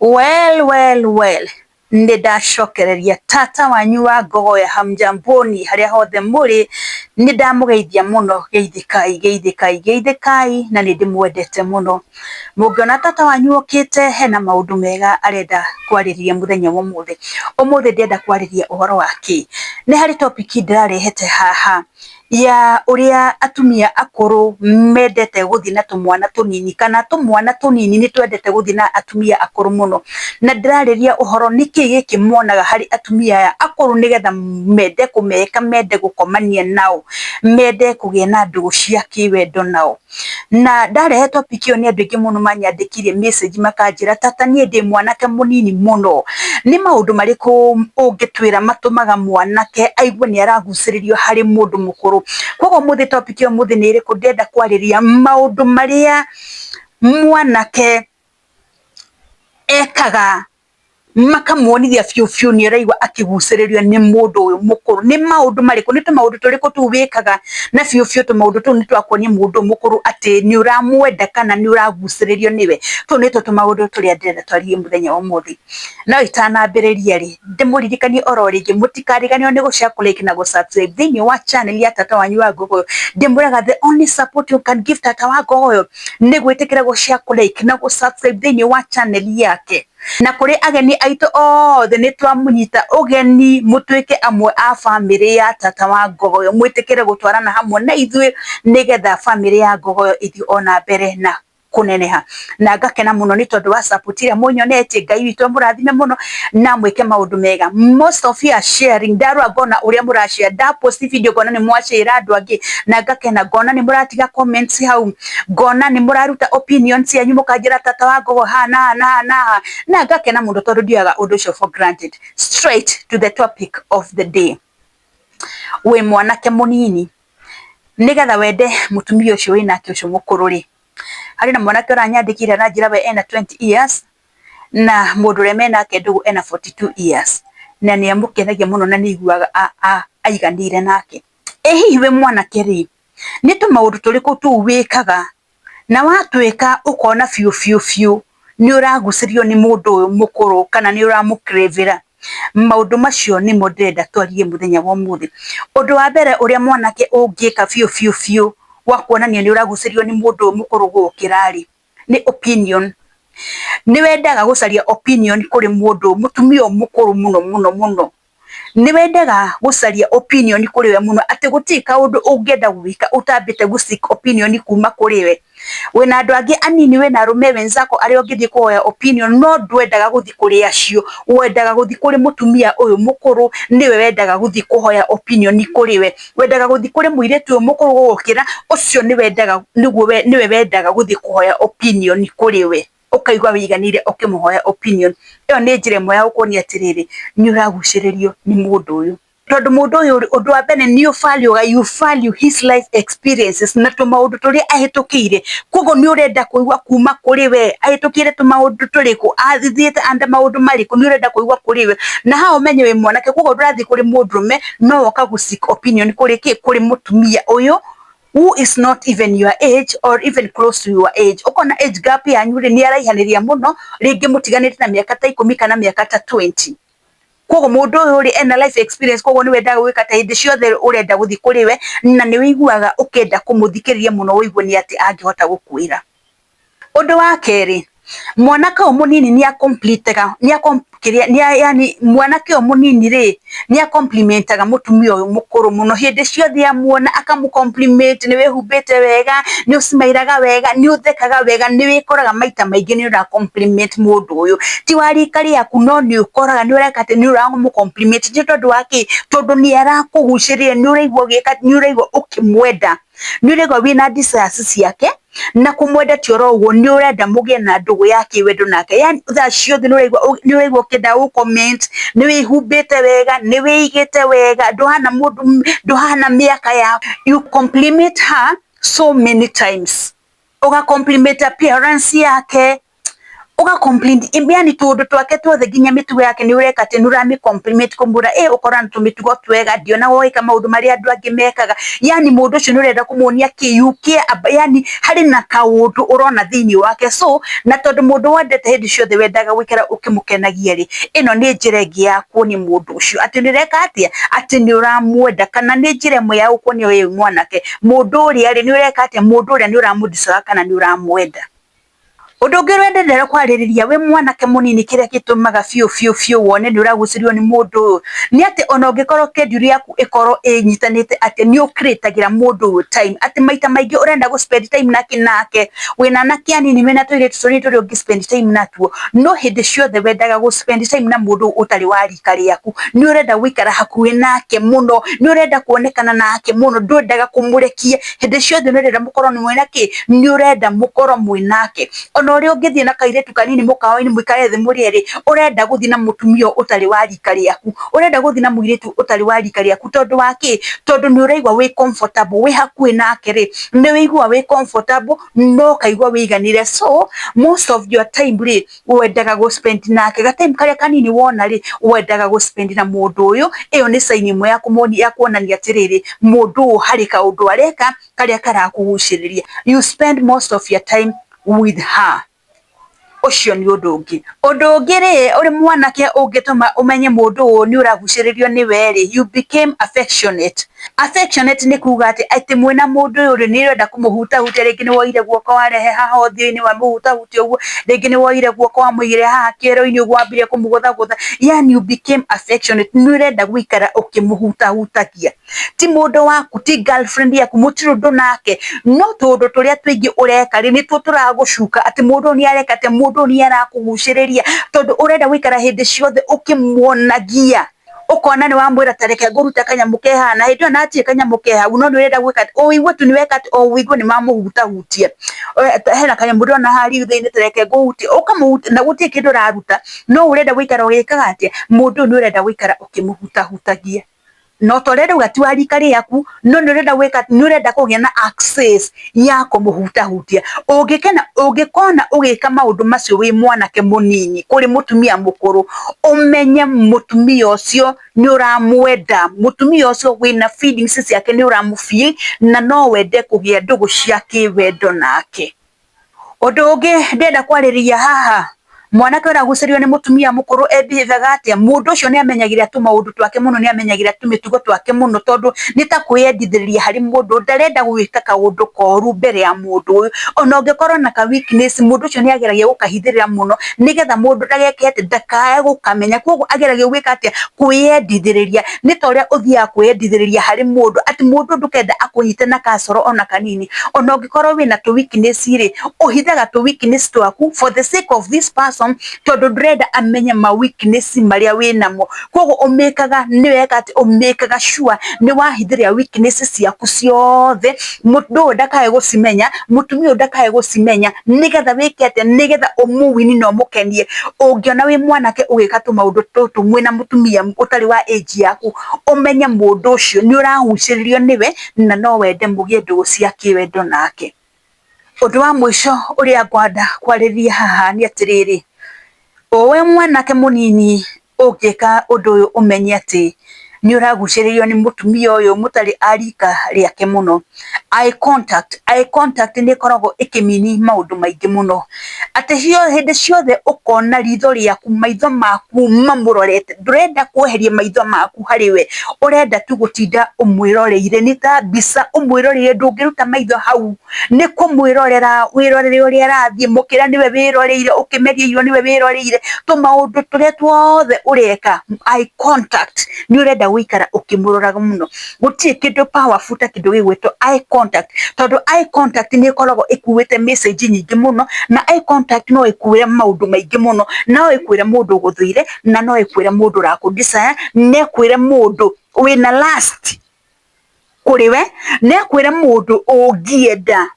Well. Nindashokereria tata wanyu wa Ngogoya, hamjamboni haria hothe muri. Nindamugeithia muno, geithĩkai na nindimwendete muno. Mungiona tata wanyu okite hena maundu mega arenda kwariria muthenya wa umuthi. Umuthi ndenda kwariria uhoro wake. Ni hari topic ndirarehete haha ya uria atumia akuru mendete guthi na tumwana tunini, kana tumwana tunini ni twendete guthi na atumia akuru muno. Na ndirariria uhoro niki giki muonaga hari atumia aya akuru nigetha mende kumeka, mende gukomania nao, mende kugia na ndugu cia kiwendo nao. Na ndarehe topic iyo ni andu aingi muno manyandikirie message makanjira, tata nie ndi mwanake munini muno, ni maundu mariku ungitwira matumaga mwanake aigue ni araguciririo hari mundu mukuru. Koguo muthi topic iyo muthi ni iriku ndenda kwariria maundu maria mwanake ekaga makamuonithia fiu ni araigua akiguciririo ni mundu uyu mukuru. Ni maundu mariku, ni maundu turiku tu wikaga na fiu tu maundu tu ni twakuonia mundu mukuru ati ni uramwenda kana ni uraguciririo niwe. Tu ni tu maundu turia ndenda twaririe muthenya wa umuthi. Na itanambiriria ri ndimuririkanie oro ringi, mutikariganio ni gushare, like na subscribe thiini wa channel ya tata wanyu wa Ngogoyo. Ndimuraga the only support you can give tata wa Ngogoyo ni gwitikira gushare, like na subscribe thiini wa channel yake. Na kuri ageni aitu othe ni twamunyita ugeni mutwike amwe a family ya tata wa Ngogoyo, mwitikire gutwarana hamwe na ithuĩ nigetha family ya Ngogoyo ithi ona mbere na kuneneha. Na ngakena muno ni tondu wa support iria munyonetie. Ngai witu murathime muno na mwike maundu mega. Most of you are sharing. Ndarwa ngona uria murashare, da post video ngona ni mwashare andu angi, na ngakena ngona ni muratiga comments hau, ngona ni muraruta opinions yanyu mukanjira tata wa Ngogoyo na ngakena muno tondu ndiaga undu ucio for granted. Straight to the topic of the day. We mwanake munini nigetha wende mutumia ucio winake ucio mukuru ri, hari na mwanake uranyandikira na njira we ena 20 years na mundu uria menake ndugu ena 42 years, na ni amukenagia muno na niguaga aiganire nake. Hihi we mwanake ri, ni tu maundu turiku tu wikaga na watwika ukona fiu ni uragucirio ni mundu uyu mukuru kana ni uramukrevera? Maundu macio ni mo ndenda twaririe muthenya wa umuthi. Undu wa mbere uria mwanake ungika fiu wa kuonania ni uragucirio ni mundu mukuru gukira ri, ni opinion. Ni wendaga gucaria opinion kuri mundu mutumia mukuru muno. Ni wendaga gucaria opinion kuri we muno, ati gutika undu ungenda gwika utambite gusik opinion kuma kuri we. Wena andu angi anini, wena arume wenzako aria ungithii kuhoya opinion, no ndwendaga guthi kuri acio, wendaga guthi kuri mutumia uyu mukuru, niwe wendaga guthi kuhoya opinion kuri we. Wendaga guthi kuri muiritu uyu mukuru gukira ucio, niwe wendaga guthi kuhoya opinion kuri we. Ukaigua wiganire ukimuhoya opinion. Iyo ni njira imwe ya gukuonia atiriri ni uraguciririo ni mundu uyu. Tondu mundu uyu undu wa mbere ni you value his life experiences na tumaundu turia ahitukire. Koguo ni urenda kuigua kuma kuri we ahitukire tumaundu turiku, athiite anda maundu mariku, ni urenda kuigua kuri we. Na hao menye we mwanake, koguo ndurathi kuri mundurume, no woka gusik opinion kuri kuri mutumia uyu who is not even your age or even close to your age. Ukona age gap yanyu ni araihaniria muno, ringi mutiganite na miaka ta 10 kana miaka ta 20. Koguo mundu uyu ri ena life experience, koguo ni wendaga gwika ta hindi ciothe urenda guthi kuri we, na ni wiguaga ukenda kumuthikiriria muno wigue ni ati angihota gukwira. Undu wa keri, mwanake o munini ni acompletaga yani mwanake o munini ri ni acomplimentaga mutumia uyu mukuru muno. Hindi ciothe amuona akamucompliment, ni wihumbite wega, ni usimairaga wega, ni uthekaga wega, ni wikoraga maita maingi ni ura compliment mundu uyu. Ti warika riaku, no ni ukoraga ni ureka ati ni uramucompliment. Ni tondu waki, tondu ni arakuguciriria, ni uraigua gika, ni uraigua ukimwenda, ni uraigua wina desires ciake na kumwenda ti oro uguo, ni urenda mugie na ndugu yake wendo nake. Yani tha ciothe ni uraigua ukenda comment, ni wihumbite wega, ni wiigite wega, nduhana miaka ya. You compliment her so many times, uga compliment appearance yake, uga complain yani tundu twake twothe nginya mitugo yake ni ureka ati nurami compliment kumbura ukora ntumitugo twega ndiona woika maundu mari andu angi mekaga yani mundu ucio nurenda kumuonia kiyuke yani hari na kaundu urona thini wake so na tondu mundu wendete hindi ciothe wendaga gwikara ukimukenagia ri ino ni njira ingi ya kuonia mundu ucio ati nireka atia ati ni uramwenda kana ni njira imwe ya kuonia we mwanake mundu uria ri ni ureka atia mundu uria ni uramudisa kana ni uramwenda undu ungi rwendera kwaririria we mwanake munini kiria gitumaga fiu wone ni uragucirio ni mundu ni ati ona ungikorwo schedule yaku ikorwo inyitanite ati ni ukretagira mundu time ati maita maingi urenda go spend time nake wina nake anini mena toire tusoni turi ungi spend time natuo no hindi ciothe wendaga go spend time na mundu utari wa rika riaku ni urenda gwikara hakuhi nake muno ni urenda kuonekana nake muno ndwendaga kumurekia hindi ciothe ni urenda mukorwo ni mwenake ni urenda mukorwo mwinake uri ungithie na kairetu kanini mukawa-ini mwikare thi murieri urenda guthii na mutumio utari wa rika riaku urenda guthii na muiretu utari wa rika riaku tondu waki tondu ni uraigwa wi comfortable wi hakuhi nake ri ni wigwa wi comfortable no kaigwa wiganire so most of your time ri wendaga go spend nake ga time karia kanini wona ri wendaga go spend na mundu uyu iyo ni sign imwe ya kumoni ya kuonania atiriri mundu hari kaundu areka karia karakuguciriria you spend most of your time with her ucio ni undu ungi ri uri mwanake ungituma umenye mundu ni uraguciririo ni weri you became affectionate ni kuga ati mwina mundu uri ni urenda kumuhuta hutia ringi ni woire guoko warehe haha uthio-ini wa muhuta hutia uguo ringi ni woire guoko wa muigire haha kiero-ini uguo wambirie kumugutha yani you became affectionate ni urenda gwikara ukimuhuta hutagia ti mundu waku ti girlfriend yaku mutirundu nake no tundu turia twingi ureka ri ni tu turagucuka ati mundu ni areka ati mundu ni arakuguciriria tondu urenda gwikara hindi ciothe ukimuonagia ukona ni wamwira tareke nguruta kanyamu ke hana hindi ona atie kanyamu ke hau no ni urenda gwika o igwe tu ni weka o igwe ni mamuhuta hutia hena kanyamu ndona hari thini tareke nguruti ukamuhuta na gutie kindu raruta no urenda gwikara ugikaga atia mundu ni urenda gwikara ukimuhuta hutagia no torenda ugatua rika riaku no ni urenda gwika ni urenda kugia na access ya kumuhuta hutia ungikona ugika maundu macio wi mwanake munini kuri mutumia mukuru umenye mutumia ucio ni uramwenda mutumia ucio wina feelings ciake ni uramufeel na no wende kugia ndugu cia kiwendo nake undu ungi ndenda kwaririria haha mwanake uragucirio ni mutumia mukuru ebithaga atia mundu ucio ni amenyagira tu maundu twake muno ni amenyagira tu mitugo twake muno tondu ni ta kwiyendithiriria hari mundu ndarenda gwika kaundu koru mbere ya mundu uyu ona ungikorwo na ka weakness mundu ucio ni ageragia gukahithirira muno nigetha mundu ndageke ati ndakae gukamenya koguo ageragia gwika atia kwiyendithiriria ni ta uria uthia kwiyendithiriria hari mundu ati mundu ndukenda akunyite na kasoro ona kanini ona ungikorwo wina tu weakness ri uhithaga tu weakness twaku for the sake of this person tondu ndrenda amenye ma weakness maria winamo koguo umekaga ni weka ati umekaga sure ni wahithiria weakness ciaku ciothe mundu ndakae gucimenya mutumia ndakae gucimenya nigetha wike ati nigetha umuwini no mukenie ungiona wi mwanake ugika tu maundu tutu mwina mutumia utari wa age yaku umenye mundu ucio ni uraguciririo niwe na no wende mugie ndugu cia kiwendo nake undu wa mwisho uria ngwenda kwaririria haha ni atiriri owe mwanake munini ugika undu uyu umenye ati ni uraguciririo ni mutumia uyu mutari arika riake muno eye contact ni koragwo ikimini maundu maingi muno ati cio hindi ciothe ukona ritho riaku maitho maku mamurorete ndurenda kweheria maitho maku hariwe urenda tu gutinda umwiroreire ni ta bisa umwiroreire ndungiruta maitho hau ni kumwirorera wirorere uria arathie mukira niwe wiroreire ukimeria iro niwe wiroreire tu maundu turia tuothe ureka eye contact ni urenda gwikara ukimuroraga muno gutie kindu powerful ta kindu gigwetwo eye contact tondu eye contact ni ikoragwo ikuwete message nyingi muno na eye contact no ikuwira maundu maingi muno no ikwira mundu guthuire na no ikwira mundu rakudisaya ne kwira mundu wina last kuriwe ne kwira mundu ungienda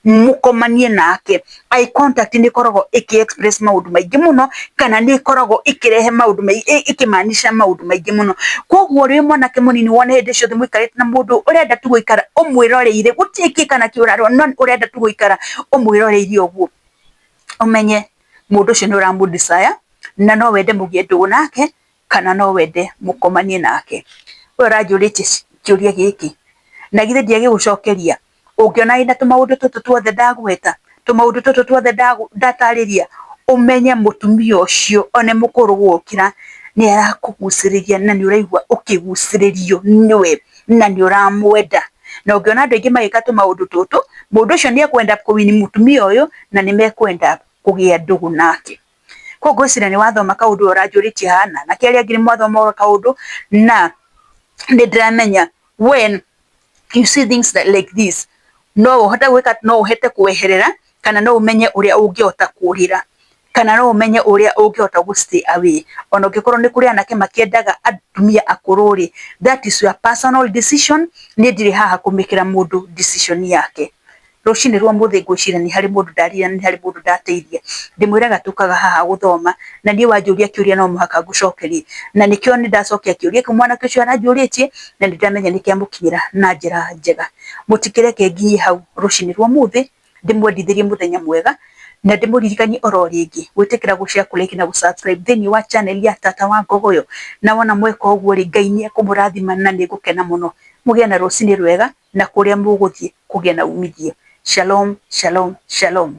mukomanie nake eye contact ni koragwo express maundu maingi muno kana ni koragwo ikirehe maundu maingi ikimaanisha maundu maingi muno koguo ri mwanake munini wone hindi ciothe mwikarite na mundu urenda tu guikara umwiroreire gutiiki kana kiuraro no urenda tu guikara umwiroreire uguo umenye mundu ucio ni uramu desire na no wende mugie ndugu nake kana no wende mukomanie nake. We urajuritie kiuria giki na githe ndiage gucokeria ungiona ina tumaundu tutu tuothe ndagweta tumaundu tutu tuothe ndatariria umenye mutumia ucio one mukuru gukira ni arakuguciriria na ni uraigua ukiguciririo niwe na ni uramwenda na ungiona andu aingi magika tumaundu tutu mundu ucio ni ekwenda kuwini mutumia uyu na ni mekwenda kugia ndugu nake. Kwa gwicira ni wathoma kaundu urajuritie hana na kiaria ngiri mwathoma kaundu na ni ndramenya when you see things like this no uhota gwika no uhete kuweherera kana no umenye uria ungihota kurira kana no umenye uria ungihota gu stay away ona ungikorwo ni kuri anake makiendaga atumia akururi that is your personal decision ni ndiri haha kumikira mundu decision yake. Rucini rwa muthi ngwicira ni hari mundu ndarira ni hari mundu ndateithia ndimwiraga tukaga haha guthoma na nie wanjuria kiuria no muhaka ngucokerie na nikio ni ndacokia kiuria ki mwana kicio aranjuritie na ndamenya nikiamukinyira na njira njega. Mutikireke nginyi hau rucini rwa muthi ndimwendithirie muthenya mwega na ndimuririkanie oro ringi gwitikira gushare kulike na gusubscribe thini wa channel ya Tata wa Ngogoyo na wona mweka uguo ri Ngai ni akumurathima na ni gukena muno mugie na rucini rwega na kuria muguthie kugia na umithio. Shalom, shalom, shalom.